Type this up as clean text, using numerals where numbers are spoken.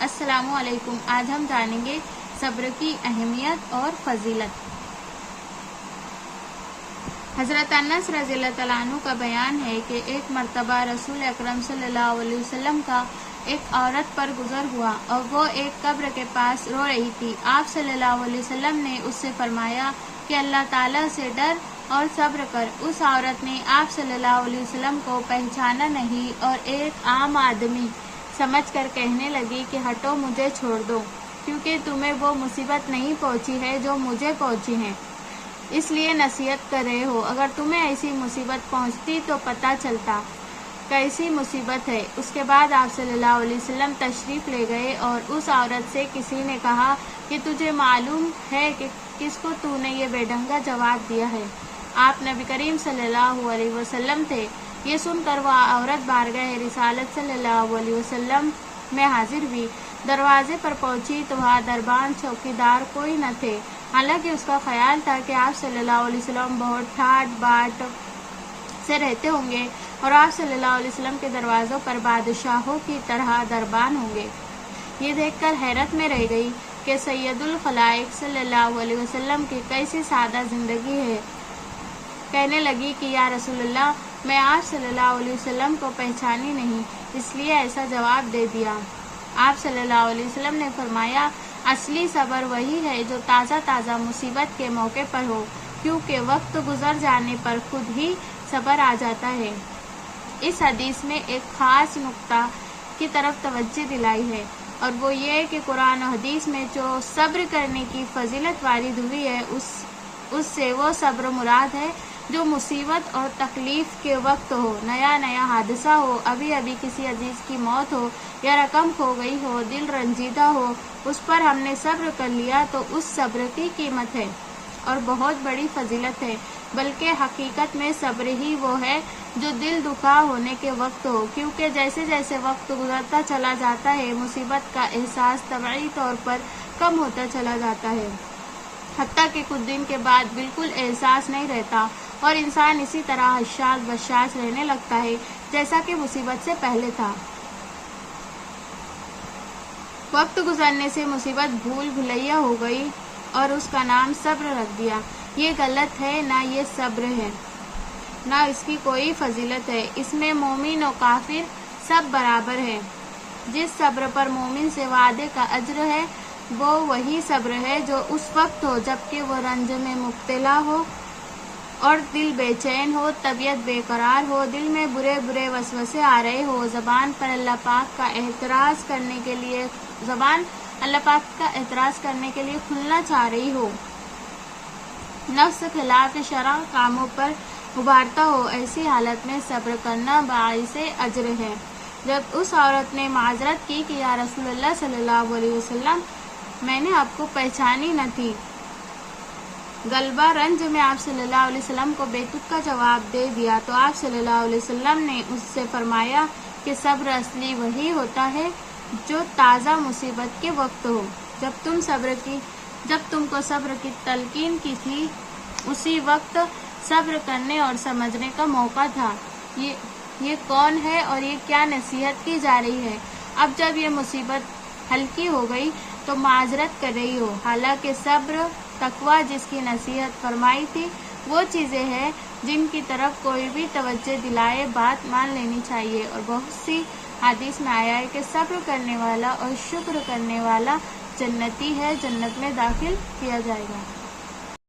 अस्सलामु अलैकुम। आज हम जानेंगे सब्र की अहमियत और फजीलत। हजरत अनस रज़ियल्लाहु तआला अन्हु का बयान है कि एक मर्तबा रसूल अकरम सल्लल्लाहु अलैहि वसल्लम का एक औरत पर गुजर हुआ और वो एक कब्र के पास रो रही थी। आप सल्लल्लाहु अलैहि वसल्लम ने उससे फरमाया कि अल्लाह ताला से डर और सब्र कर। उस औरत ने आप सल्लल्लाहु अलैहि वसल्लम को पहचाना नहीं और एक आम आदमी समझकर कहने लगी कि हटो, मुझे छोड़ दो, क्योंकि तुम्हें वो मुसीबत नहीं पहुंची है जो मुझे पहुंची है, इसलिए नसीहत कर रहे हो। अगर तुम्हें ऐसी मुसीबत पहुंचती तो पता चलता कैसी मुसीबत है। उसके बाद आप सल्लल्लाहु अलैहि वसल्लम तशरीफ ले गए और उस औरत से किसी ने कहा कि तुझे मालूम है कि किसको तूने ये बेढंगा जवाब दिया है। आप नबी करीम सल्लल्लाहु अलैहि वसल्लम थे। ये सुनकर वह औरत बारगाह रिसालत सल्लल्लाहु अलैहि वसल्लम में हाजिर हुई। दरवाजे पर पहुंची तो वहाँ दरबान चौकीदार कोई न थे। हालांकि उसका ख्याल था कि आप सल्लल्लाहु अलैहि वसल्लम बहुत ठाट बाट से रहते होंगे और आप सल्लल्लाहु अलैहि वसल्लम के दरवाजों पर बादशाहों की तरह दरबान होंगे। ये देखकर हैरत में रह गई कि सैयदुल खलाइक सल्लल्लाहु अलैहि वसल्लम की कैसी सादा जिंदगी है। कहने लगी कि या रसूलल्लाह, मैं आप सल्लल्लाहु अलैहि वसल्लम को पहचानी नहीं, इसलिए ऐसा जवाब दे दिया। आप सल्लल्लाहु अलैहि वसल्लम ने फरमाया, असली सब्र वही है जो ताज़ा ताज़ा मुसीबत के मौके पर हो, क्योंकि वक्त गुजर जाने पर खुद ही सब्र आ जाता है। इस हदीस में एक खास नुक्ता की तरफ तवज्जो दिलाई है और वो ये कि कुरान और हदीस में जो सब्र करने की फजीलत वारिद हुई है उससे वो सब्र मुराद है जो मुसीबत और तकलीफ के वक्त हो, नया नया हादसा हो, अभी अभी किसी अजीज की मौत हो या रकम खो गई हो, दिल रंजीदा हो, उस पर हमने सब्र कर लिया तो उस सब्र की कीमत है और बहुत बड़ी फजीलत है। बल्कि हकीकत में सब्र ही वो है जो दिल दुखा होने के वक्त हो, क्योंकि जैसे जैसे वक्त गुजरता चला जाता है मुसीबत का एहसास तबई तौर पर कम होता चला जाता है, हत्ता कि कुछ दिन के बाद बिल्कुल एहसास नहीं रहता और इंसान इसी तरह हशाश बशाश रहने लगता है जैसा कि मुसीबत से पहले था। वक्त गुजरने से मुसीबत भूल भुलैया हो गई और उसका नाम सब्र रख दिया। ये गलत है, ना ये सब्र है, ना इसकी कोई फजीलत है। इसमें मोमिन और काफिर सब बराबर है। जिस सब्र पर मोमिन से वादे का अज्र है वो वही सब्र है जो उस वक्त हो जबकि वो रंज में मुब्तला हो और दिल बेचैन हो, तबीयत बेकरार हो, दिल में बुरे बुरे वसवसे आ रहे हो, ज़बान अल्लाह पाक का एतराज़ करने के लिए खुलना चाह रही हो, नफ्स खिलाफ शरअ कामों पर उभारता हो, ऐसी हालत में सब्र करना बाइसे अज्र है। जब उस औरत ने माजरत की कि या रसूलल्लाह सल्लल्लाहु अलैहि वसल्लम, मैंने आपको पहचानी न थी, गलबा रंज में आप सल्लल्लाहु अलैहि वसल्लम को बेतुक का जवाब दे दिया, तो आप सल्लल्लाहु अलैहि वसल्लम ने उससे फरमाया कि सब्र असली वही होता है जो ताज़ा मुसीबत के वक्त हो। जब तुमको सब्र की तलकीन की थी उसी वक्त सब्र करने और समझने का मौका था। ये कौन है और ये क्या नसीहत की जा रही है। अब जब ये मुसीबत हल्की हो गई तो माजरत कर रही हो। हालांकि सब्र तकवा जिसकी नसीहत फरमाई थी वो चीज़ें हैं जिनकी तरफ कोई भी तवज्जो दिलाए बात मान लेनी चाहिए और बहुत सी हदीस में आया है कि सब्र करने वाला और शुक्र करने वाला जन्नती है, जन्नत में दाखिल किया जाएगा।